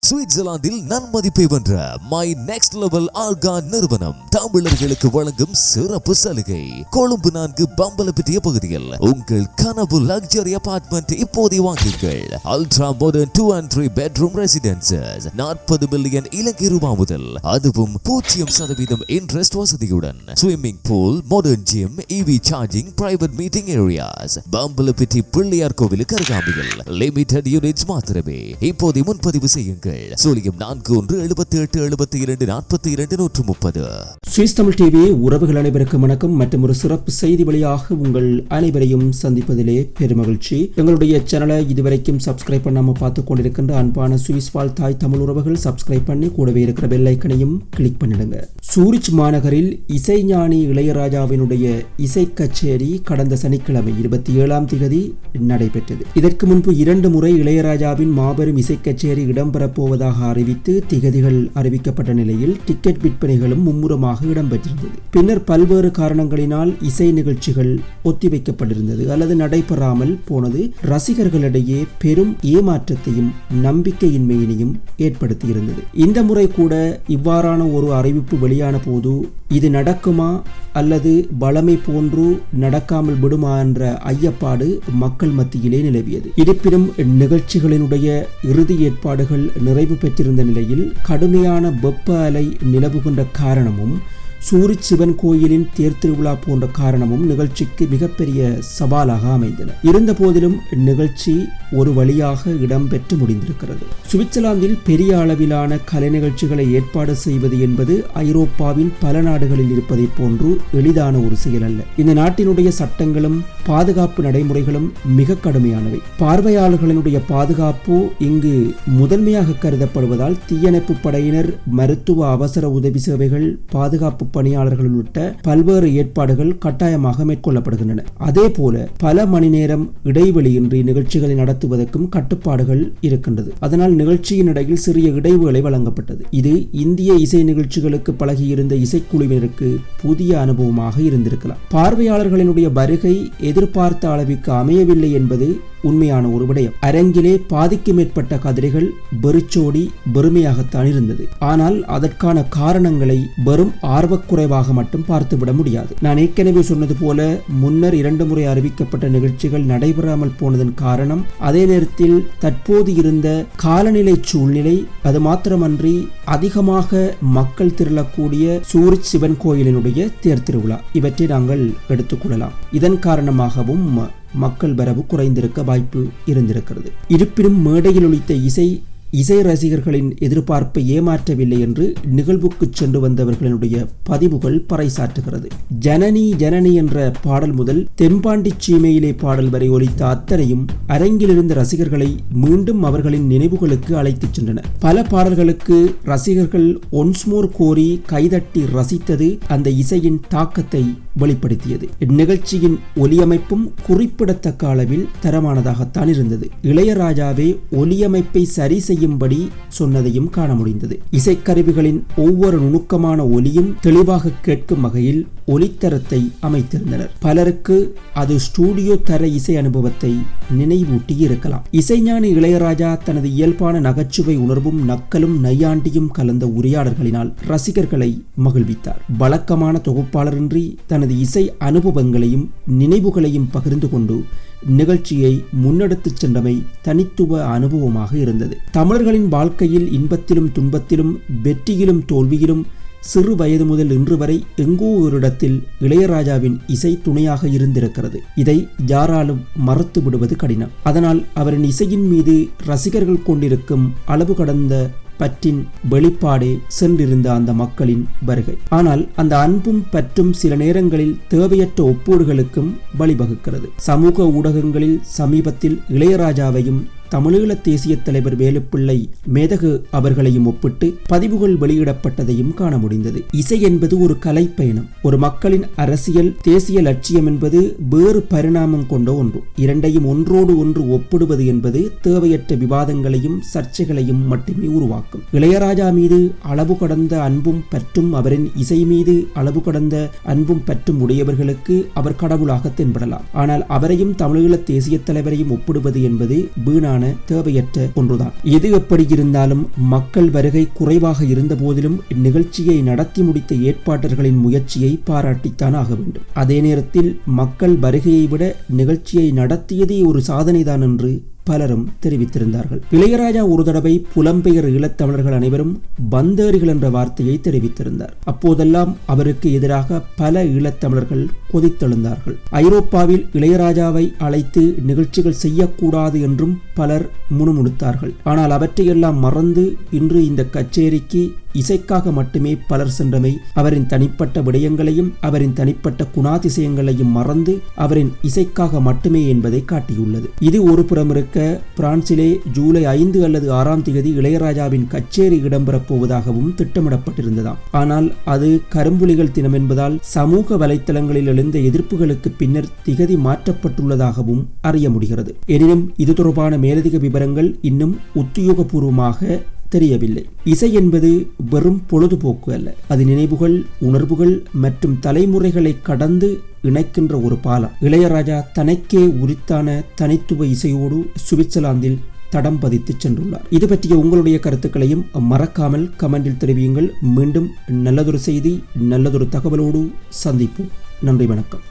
சுவிட்சர்லாந்தில் நன்மதிப்பை வென்ற மை நெக்ஸ்ட் லெவல் ஆர்கான் நிறுவனம் தமிழர்களுக்கு வழங்கும் சிறப்பு சலுகை. கொழும்பு 4 பம்பலப்பிட்டிய பகுதியில் உங்கள் கனவு லக்ஸரி அபார்ட்மெண்ட் இப்போதை வாங்குங்கள். Ultra modern 2 and 3 bedroom residences 40 million Ilangai ரூபாய் முதல், அதுவும் 0% இன்ட்ரெஸ்ட் வசதியுடன். Swimming pool, modern gym, EV charging, private meeting areas. Bambalapitiya Pillaiyar கோவிலுக்கு அருகாமையில் லிமிடெட் யூனிட்ஸ் மாத்திரமே. இப்போதை முன்பதிவு செய்யுங்கள். சூலியம் 41787242 சுவிஸ் தமிழ் டிவி உறவுகள் அனைவருக்கும் வணக்கம். மற்றும் ஒரு சிறப்பு செய்தி வழியாக உங்கள் அனைவரையும் சந்திப்பதிலே பெருமகிழ்ச்சி. எங்களுடைய சேனலை இதுவரைக்கும் சப்ஸ்கிரைப் பண்ணாம பார்த்து கொண்டிருக்கின்ற அன்பான சுவிஸ் வாழ் தாய் தமிழ் உறவுகள் சப்ஸ்கிரைப் பண்ணி கூடவே இருக்கிற பெல் ஐக்கனையும் கிளிக் பண்ணிடுங்க. சூரிச் மாநகரில் இசைஞானி இளையராஜாவினுடைய இசை கச்சேரி கடந்த சனிக்கிழமை 27ஆம் தேதி நடைபெற்றது. இதற்கு முன்பு 2 முறை இளையராஜாவின் மாபெரும் இசை கச்சேரி இடம்பெறப்போவதாக அறிவித்து திகதிகள் அறிவிக்கப்பட்ட நிலையில் டிக்கெட் விற்பனைகளும் மும்முரமாக இடம்பெற்றிருந்தது. பின்னர் பல்வேறு காரணங்களினால் இசை நிகழ்ச்சிகள் ஒத்திவைக்கப்பட்டிருந்தது அல்லது நடைபெறாமல் போனது ரசிகர்களிடையே பெரும் ஏமாற்றத்தையும் நம்பிக்கையின்மையினையும் ஏற்படுத்தியிருந்தது. இந்த முறை கூட இவ்வாறான ஒரு அறிவிப்பு வெளியான போது இது நடக்குமா அல்லது வளமை போன்று நடக்காமல் விடுமா என்ற ஐயப்பாடு மக்கள் மத்தியிலே நிலவியது. இருப்பினும் நிகழ்ச்சிகளினுடைய இறுதி ஏற்பாடுகள் நிறைவு பெற்றிருந்த நிலையில் கடுமையான வெப்ப அலை நிலவுகின்ற காரணமும் சூரிச் சிவன் கோயிலின் தேர் திருவிழா போன்ற காரணமும் நிகழ்ச்சிக்கு மிகப்பெரிய சவாலாக அமைந்தன. இருந்த போதிலும் நிகழ்ச்சி ஒரு வழியாக இடம்பெற்று முடிந்திருக்கிறது. சுவிட்சர்லாந்தில் பெரிய அளவிலான கலை நிகழ்ச்சிகளை ஏற்பாடு செய்வது என்பது ஐரோப்பாவின் பல நாடுகளில் இருப்பதை போன்று எளிதான ஒரு செயல் அல்ல. இந்த நாட்டினுடைய சட்டங்களும் பாதுகாப்பு நடைமுறைகளும் மிக கடுமையானவை. பார்வையாளர்களினுடைய பாதுகாப்பு இங்கு முதன்மையாக கருதப்படுவதால் தீயணைப்பு படையினர், மருத்துவ அவசர உதவி சேவைகள், பாதுகாப்பு பணியாளர்கள் உள்ளிட்ட பல்வேறு ஏற்பாடுகள் கட்டாயமாக மேற்கொள்ளப்படுகின்றன. அதே போல பல மணி நேரம் இடைவெளியின்றி நிகழ்ச்சிகளை நடத்துவதற்கும் கட்டுப்பாடுகள் இருக்கின்றது. அதனால் நிகழ்ச்சியின் இடையில் சிறிய இடைவேளை வழங்கப்பட்டது. இது இந்திய இசை நிகழ்ச்சிகளுக்கு பழகியிருந்த இசைக்குழுவினருக்கு புதிய அனுபவமாக இருந்திருக்கலாம். பார்வையாளர்களினுடைய வருகை எதிர்பார்த்த அளவிற்கு அமையவில்லை என்பது உண்மையான ஒரு விடயம். அரங்கிலே பாதிக்கு மேற்பட்ட கதிரைகள் வெறிச்சோடி வெறுமையாகத்தான் இருந்தது. ஆனால் அதற்கான காரணங்களை வெறும் ஆர்வக்குறைவாக மட்டும் பார்த்துவிட முடியாது. நான் ஏற்கனவே சொன்னது போல முன்னர் 2 முறை அறிவிக்கப்பட்ட நிகழ்ச்சிகள் நடைபெறாமல் போனதன் காரணம், அதே நேரத்தில் தற்போது இருந்த காலநிலை சூழ்நிலை, அது மாத்திரமன்றி அதிகமாக மக்கள் திரளக்கூடிய சூரிச் சிவன் கோயிலினுடைய தேர் திருவிழா, இவற்றை நாங்கள் எடுத்துக்கொள்ளலாம். இதன் காரணமாகவும் மக்கள் வரவு குறைந்திருக்க வாய்ப்பு இருந்திருக்கிறது. இருப்பினும் மேடையில் ஒலித்த இசை ரசிகர்களின் எதிர்பார்ப்பை ஏமாற்றவில்லை என்று நிகழ்வுக்கு சென்று வந்தவர்களுடைய பதிவுகள் பறைசாற்றுகிறது. ஜனனி ஜனனி என்ற பாடல் முதல் தென்பாண்டி சீமையிலே பாடல் வரை ஒலித்த அத்தனையும் அரங்கில் இருந்த ரசிகர்களை மீண்டும் அவர்களின் நினைவுகளுக்கு அழைத்துச் சென்றன. பல பாடல்களுக்கு ரசிகர்கள் ஒன்ஸ்மோர் கோரி கைதட்டி ரசித்தது அந்த இசையின் தாக்கத்தை வெளிப்படுத்தியது. இந்நிகழ்ச்சியின் ஒலியமைப்பும் குறிப்பிடத்தக்க அளவில் தரமானதாகத்தான் இருந்தது. இளையராஜாவே ஒலியமைப்பை சரி செய்யும்படி சொன்னதையும் காண முடிந்தது. இசைக்கருவிகளின் ஒவ்வொரு நுணுக்கமான ஒலியும் தெளிவாக கேட்கும் வகையில் ஒலித்தரத்தை அமைத்திருந்தனர். பலருக்கு அது ஸ்டூடியோ தர இசை அனுபவத்தை நினைவூட்டி இருக்கலாம். இசைஞானி இளையராஜா தனது இயல்பான நகைச்சுவை உணர்வும் நக்கலும் நையாண்டியும் கலந்த உரையாடல்களினால் ரசிகர்களை மகிழ்வித்தார். வழக்கமான தொகுப்பாளரின்றி தனது இசை அனுபவங்களையும் நினைவுகளையும் பகிர்ந்து கொண்டு நிகழ்ச்சியை முன்னெடுத்துச் சென்றமை தனித்துவ அனுபவமாக இருந்தது. தமிழர்களின் வாழ்க்கையில் இன்பத்திலும் துன்பத்திலும் வெற்றியிலும் தோல்வியிலும் சிறு வயது முதல் இன்று வரை எங்கோ ஒரு இடத்தில் இளையராஜாவின் இசை துணையாக இருந்திருக்கிறது. இதை யாராலும் மறுத்து விடுவது கடினம். அதனால் அவரின் இசையின் மீது ரசிகர்கள் கொண்டிருக்கும் அளவு கடந்த பற்றின் வெளிப்பாடே சென்றிருந்த அந்த மக்களின் வருகை. ஆனால் அந்த அன்பும் பற்றும் சில நேரங்களில் தேவையற்ற ஒப்பீடுகளுக்கும் வழிவகுக்கிறது. சமூக ஊடகங்களில் சமீபத்தில் இளையராஜாவையும் தமிழீழ தேசிய தலைவர் வேலுப்பிள்ளை மேதகு அவர்களையும் ஒப்பிட்டு பதிவுகள் வெளியிடப்பட்டதையும் காண முடிந்தது. இசை என்பது ஒரு கலைப்பயணம். ஒரு மக்களின் அரசியல் தேசிய லட்சியம் என்பது வேறு பரிணாமம் கொண்ட ஒன்று. இரண்டையும் ஒன்றோடு ஒன்று ஒப்பிடுவது என்பது தேவையற்ற விவாதங்களையும் சர்ச்சைகளையும் மட்டுமே உருவாக்கும். இளையராஜா மீது அளவு கடந்த அன்பும் பற்றும், அவரின் இசை மீது அளவு கடந்த அன்பும் பற்றும் உடையவர்களுக்கு அவர் கடவுளாக தென்படலாம். ஆனால் அவரையும் தமிழீழ தேசிய தலைவரையும் ஒப்பிடுவது என்பது வீணான தேவையற்ற ஒன்றுதான். எது எப்படி இருந்தாலும் மக்கள் வருகை குறைவாக இருந்த போதிலும் நிகழ்ச்சியை நடத்தி முடித்த ஏற்பாட்டர்களின் முயற்சியை பாராட்டித்தான் ஆக வேண்டும். அதே நேரத்தில் மக்கள் வருகையை விட நிகழ்ச்சியை நடத்தியதே ஒரு சாதனைதான் என்று பலரும் தெரிவித்திருந்தார்கள். இளையராஜா ஒரு தடவை புலம்பெயர் ஈழத்தமிழர்கள் அனைவரும் பந்தேரிகள் என்ற வார்த்தையை தெரிவித்திருந்தார். அப்போதெல்லாம் அவருக்கு எதிராக பல ஈழத்தமிழர்கள் கொதித்தெழுந்தார்கள். ஐரோப்பாவில் இளையராஜாவை அழைத்து நிகழ்ச்சிகள் செய்யக்கூடாது என்றும் பலர் முணுமுணுத்தார்கள். ஆனால் அவற்றையெல்லாம் மறந்து இன்று இந்த கச்சேரிக்கு இசைக்காக மட்டுமே பலர் சென்றமை அவரின் தனிப்பட்ட விடயங்களையும் அவரின் தனிப்பட்ட குணாதிசயங்களையும் மறந்து அவரின் இசைக்காக மட்டுமே என்பதை காட்டியுள்ளது. இது ஒரு புறம் இருக்க, பிரான்சிலே ஜூலை 5 அல்லது 6ஆம் தேதி இளையராஜாவின் கச்சேரி இடம்பெறப் போவதாகவும் திட்டமிடப்பட்டிருந்ததாம். ஆனால் அது கரும்புலிகள் தினம் என்பதால் சமூக வலைத்தளங்களில் எழுந்த எதிர்ப்புகளுக்கு பின்னர் திகதி மாற்றப்பட்டுள்ளதாகவும் அறிய முடிகிறது. எனினும் இது தொடர்பான மேலதிக விவரங்கள் இன்னும் உத்தியோகபூர்வமாக தெரியவில்லை. இசை என்பது வெறும் பொழுதுபோக்கு அல்ல, அது நினைவுகள், உணர்வுகள் மற்றும் தலைமுறைகளை கடந்து இணைக்கின்ற ஒரு பாலம். இளையராஜா தனக்கே உரித்தான தனித்துவ இசையோடு சுவிட்சர்லாந்தில் தடம் பதித்து சென்றுள்ளார். இது பற்றிய உங்களுடைய கருத்துக்களையும் மறக்காமல் கமெண்டில் தெரிவியுங்கள். மீண்டும் நல்லதொரு செய்தி, நல்லதொரு தகவலோடு சந்திப்போம். நன்றி, வணக்கம்.